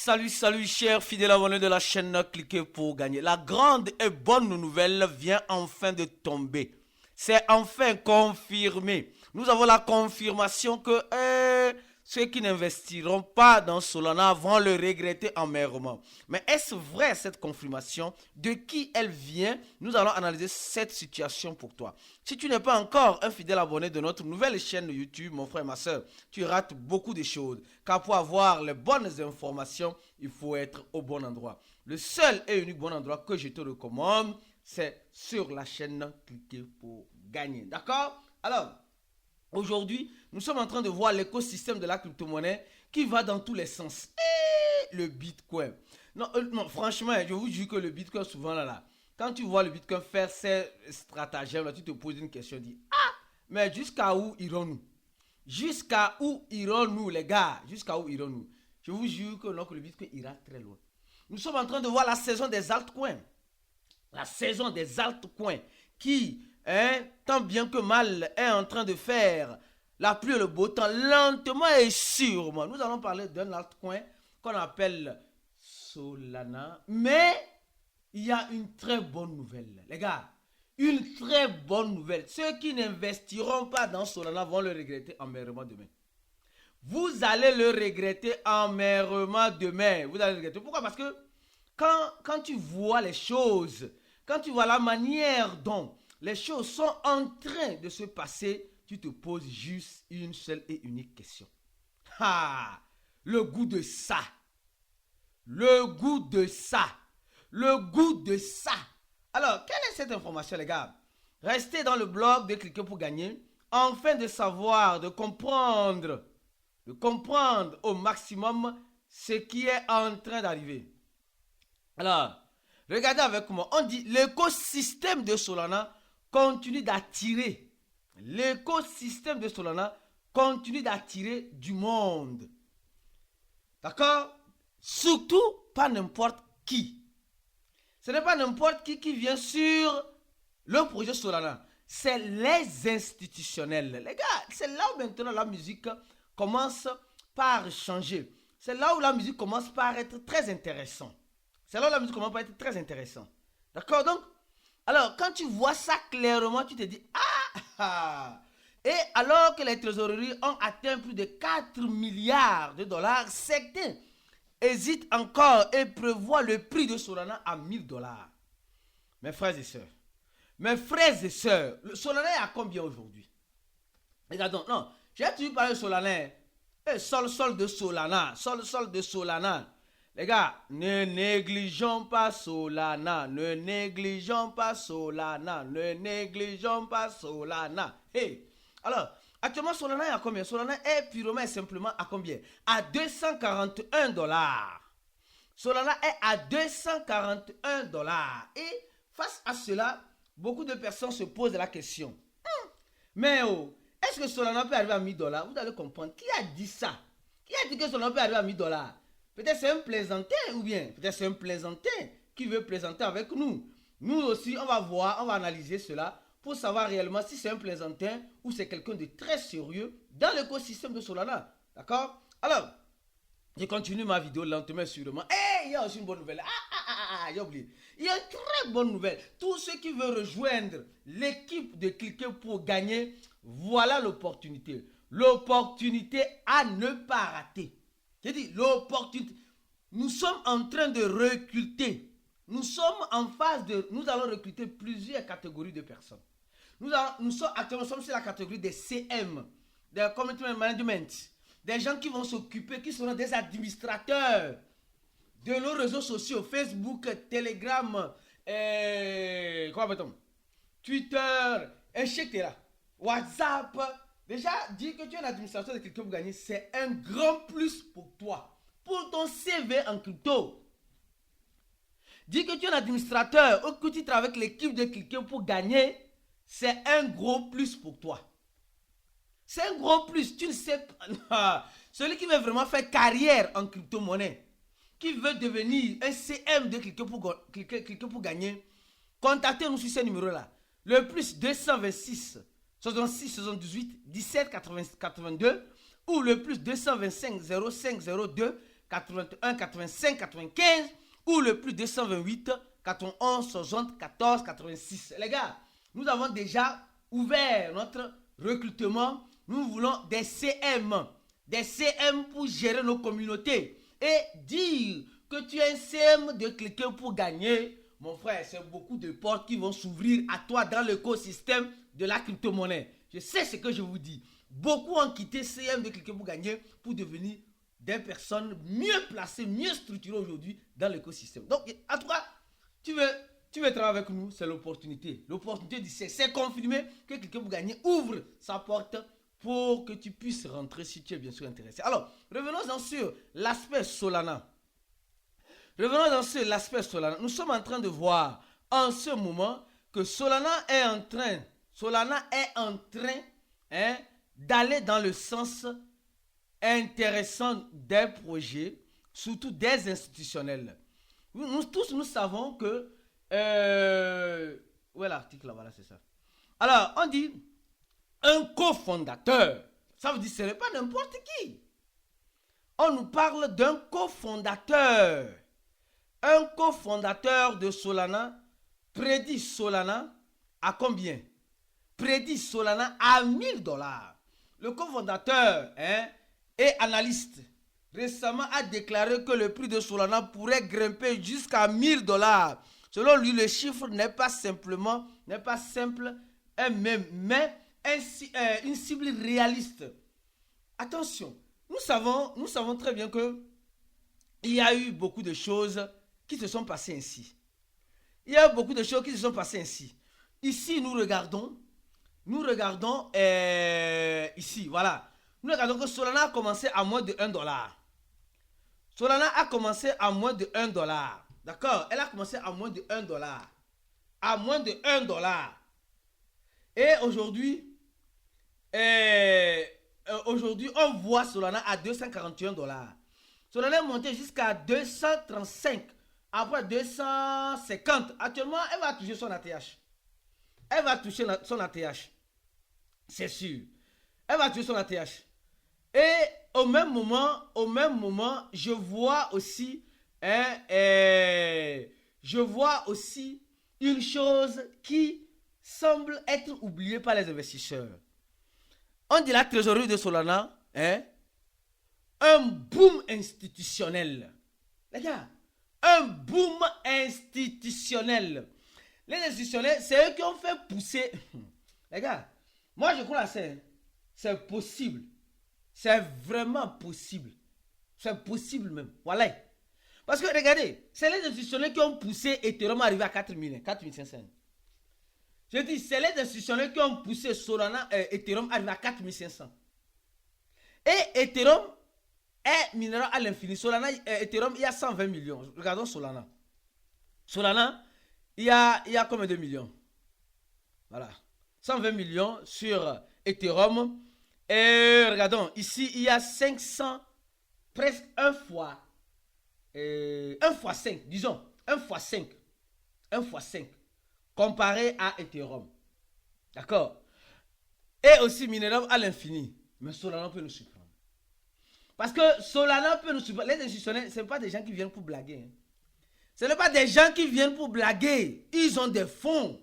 Salut, chers fidèles abonnés de la chaîne Cliquez pour gagner. La grande et bonne nouvelle vient enfin de tomber. C'est enfin confirmé. Nous avons la confirmation que ceux qui n'investiront pas dans Solana vont le regretter amèrement. Mais est-ce vrai cette confirmation? De qui elle vient? Nous allons analyser cette situation pour toi. Si tu n'es pas encore un fidèle abonné de notre nouvelle chaîne YouTube, mon frère et ma soeur, tu rates beaucoup de choses. Car pour avoir les bonnes informations, il faut être au bon endroit. Le seul et unique bon endroit que je te recommande, c'est sur la chaîne Cliquez pour gagner. D'accord? Alors, aujourd'hui, nous sommes en train de voir l'écosystème de la crypto-monnaie qui va dans tous les sens. Et le Bitcoin. Non, franchement, je vous jure que le Bitcoin, souvent là, quand tu vois le Bitcoin faire ses stratagèmes, là, tu te poses une question, tu dis, mais jusqu'à où irons-nous? Jusqu'à où irons-nous, les gars? Jusqu'à où irons-nous? Je vous jure que non, que le Bitcoin ira très loin. Nous sommes en train de voir la saison des altcoins. La saison des altcoins qui, tant bien que mal, est en train de faire la pluie et le beau temps, lentement et sûrement. Nous allons parler d'un altcoin qu'on appelle Solana. Mais il y a une très bonne nouvelle, les gars. Une très bonne nouvelle. Ceux qui n'investiront pas dans Solana vont le regretter amèrement demain. Vous allez le regretter amèrement demain. Vous allez le regretter. Pourquoi? Parce que quand tu vois les choses, quand tu vois la manière dont les choses sont en train de se passer, tu te poses juste une seule et unique question. Le goût de ça. Le goût de ça. Le goût de ça. Alors, quelle est cette information, les gars? Restez dans le blog de Cliquez pour gagner, afin de savoir, de comprendre au maximum ce qui est en train d'arriver. Alors, regardez avec moi. On dit l'écosystème de Solana continue d'attirer. L'écosystème de Solana continue d'attirer du monde. D'accord? Surtout pas n'importe qui. Ce n'est pas n'importe qui vient sur le projet Solana. C'est les institutionnels. Les gars, c'est là où maintenant la musique commence par changer. C'est là où la musique commence par être très intéressante. C'est là où la musique commence par être très intéressante. D'accord? Donc, alors, quand tu vois ça clairement, tu te dis, Et alors que les trésoreries ont atteint plus de 4 milliards de dollars, certains hésitent encore et prévoient le prix de Solana à 1000 dollars. Mes frères et sœurs, le Solana est à combien aujourd'hui? Regardons, non, j'ai toujours parlé de Solana. Sol de Solana, sol de Solana. Les gars, ne négligeons pas Solana, ne négligeons pas Solana, ne négligeons pas Solana. Hey, alors, actuellement Solana est à combien? Solana est purement et simplement à combien? À 241 dollars. Solana est à 241 dollars. Et face à cela, beaucoup de personnes se posent la question. Mais est-ce que Solana peut arriver à 1000 dollars? Vous allez comprendre. Qui a dit ça? Qui a dit que Solana peut arriver à 1000 dollars? Peut-être c'est un plaisantin ou bien peut-être c'est un plaisantin qui veut plaisanter avec nous. Nous aussi, on va voir, on va analyser cela pour savoir réellement si c'est un plaisantin ou c'est quelqu'un de très sérieux dans l'écosystème de Solana. D'accord? Alors, je continue ma vidéo lentement et sûrement. Il y a aussi une bonne nouvelle. J'ai oublié. Il y a une très bonne nouvelle. Tous ceux qui veulent rejoindre l'équipe de Cliquez pour gagner, voilà l'opportunité. L'opportunité à ne pas rater. J'ai dit l'opportunité. Nous sommes en train de recruter. Nous sommes en phase de... Nous allons recruter plusieurs catégories de personnes. Nous sommes actuellement sur la catégorie des CM, des Community Management. Des gens qui vont s'occuper, qui seront des administrateurs de nos réseaux sociaux, Facebook, Telegram, Twitter, etc. WhatsApp. Déjà, dire que tu es un administrateur de Cliquez pour gagner, c'est un grand plus pour toi. Pour ton CV en crypto. Dire que tu es un administrateur ou que tu travailles avec l'équipe de Cliquez pour gagner, c'est un gros plus pour toi. C'est un gros plus. Tu ne sais pas. Celui qui veut vraiment faire carrière en crypto-monnaie, qui veut devenir un CM de Cliquez pour gagner, contactez-nous sur ce numéro-là. Le plus 226 66 78 17 82 ou le plus 225 05 02 81, 85, 95 ou le plus 228, 91, 60, 14, 86. Les gars, nous avons déjà ouvert notre recrutement. Nous voulons des CM pour gérer nos communautés. Et dire que tu es un CM de quelqu'un pour gagner, mon frère, c'est beaucoup de portes qui vont s'ouvrir à toi dans l'écosystème de la crypto-monnaie. Je sais ce que je vous dis. Beaucoup ont quitté CM de quelqu'un pour gagner pour devenir des personnes mieux placées, mieux structurées aujourd'hui dans l'écosystème. Donc, en tout cas, tu veux travailler avec nous, c'est l'opportunité. L'opportunité, c'est confirmer que quelqu'un pour gagner ouvre sa porte pour que tu puisses rentrer si tu es bien sûr intéressé. Alors, revenons sur l'aspect Solana. Nous sommes en train de voir en ce moment que Solana est en train d'aller dans le sens intéressant des projets, surtout des institutionnels. Nous tous, nous savons que... où est l'article là? Voilà, c'est ça. Alors, on dit un cofondateur. Ça veut dire que ce n'est pas n'importe qui. On nous parle d'un cofondateur. Un cofondateur de Solana prédit Solana à combien? Prédit Solana à $1000. Le cofondateur et analyste récemment a déclaré que le prix de Solana pourrait grimper jusqu'à $1000. Selon lui, le chiffre n'est pas simple, mais une cible réaliste. Attention, nous savons très bien que il y a eu beaucoup de choses qui se sont passées ainsi. Ici, nous regardons ici, voilà. Nous regardons que Solana a commencé à moins de $1. Solana a commencé à moins de $1. D'accord? Elle a commencé à moins de $1. À moins de $1. Et aujourd'hui, on voit Solana à $241. Solana est monté jusqu'à 235. Après 250. Actuellement, elle va toucher son ATH. C'est sûr. Elle va toucher son ATH. Et au même moment, je vois aussi une chose qui semble être oubliée par les investisseurs. On dit la trésorerie de Solana, un boom institutionnel. Les gars, un boom institutionnel. Les institutionnels, c'est eux qui ont fait pousser. Les gars, moi je crois que c'est possible. C'est vraiment possible. C'est possible même. Voilà. Parce que regardez, c'est les institutionnels qui ont poussé Ethereum à arriver à 4000, 4500. Je dis, c'est les institutionnels qui ont poussé Solana, Ethereum à arriver à 4500. Et Ethereum est minéraux à l'infini. Solana, Ethereum, il y a 120 millions. Regardons Solana. Solana, il y a combien de millions? Voilà. 120 millions sur Ethereum. Et regardons, ici, il y a 500, presque 1 fois 5, disons, 1 fois 5, comparé à Ethereum. D'accord? Et aussi Minerum à l'infini. Mais Solana peut nous surprendre. Parce que Solana peut nous surprendre. Les institutionnels, ce ne sont pas des gens qui viennent pour blaguer. Ce ne sont pas des gens qui viennent pour blaguer. Ils ont des fonds.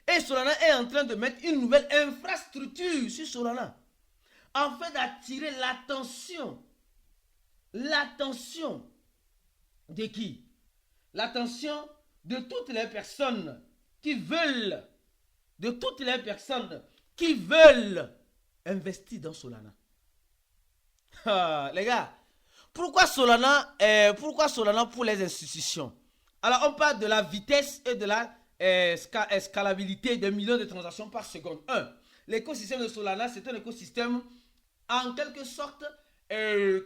Et Solana est en train de mettre une nouvelle infrastructure sur Solana. Afin d'attirer l'attention. L'attention de qui? L'attention de toutes les personnes qui veulent. Investir dans Solana. Les gars, pourquoi Solana pour les institutions? Alors, on parle de la vitesse et de la scalabilité de millions de transactions par seconde. L'écosystème de Solana, c'est un écosystème en quelque sorte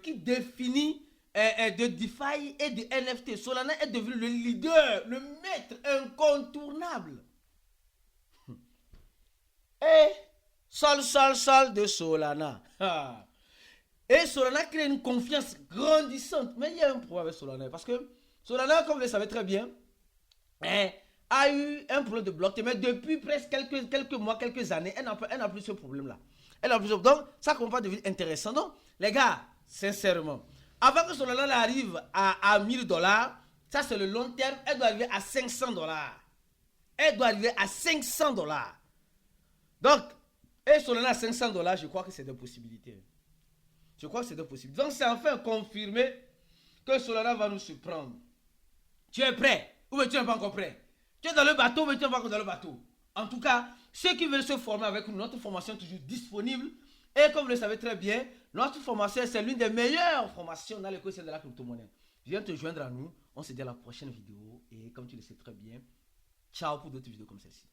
qui définit de DeFi et de NFT. Solana est devenu le leader, le maître incontournable. Et sol de Solana. Et Solana crée une confiance grandissante. Mais il y a un problème avec Solana. Parce que Solana, comme vous le savez très bien, a eu un problème de blockchain. Mais depuis presque quelques mois, quelques années, elle n'a plus ce problème-là. Donc, ça commence à devenir intéressant. Donc, les gars, sincèrement, avant que Solana arrive à 1000 $, ça c'est le long terme, elle doit arriver à 500 $. Elle doit arriver à 500 $. Donc, et Solana à 500 $, je crois que c'est des possibilités. Je crois que c'est des possibilités. Donc, c'est enfin confirmé que Solana va nous surprendre. Tu es prêt ou bien tu n'es pas encore prêt? Tu es dans le bateau ou bien tu n'es pas encore dans le bateau? En tout cas, ceux qui veulent se former avec nous, notre formation est toujours disponible. Et comme vous le savez très bien, notre formation, c'est l'une des meilleures formations dans l'écosystème de la crypto-monnaie. Viens te joindre à nous. On se dit à la prochaine vidéo. Et comme tu le sais très bien, ciao pour d'autres vidéos comme celle-ci.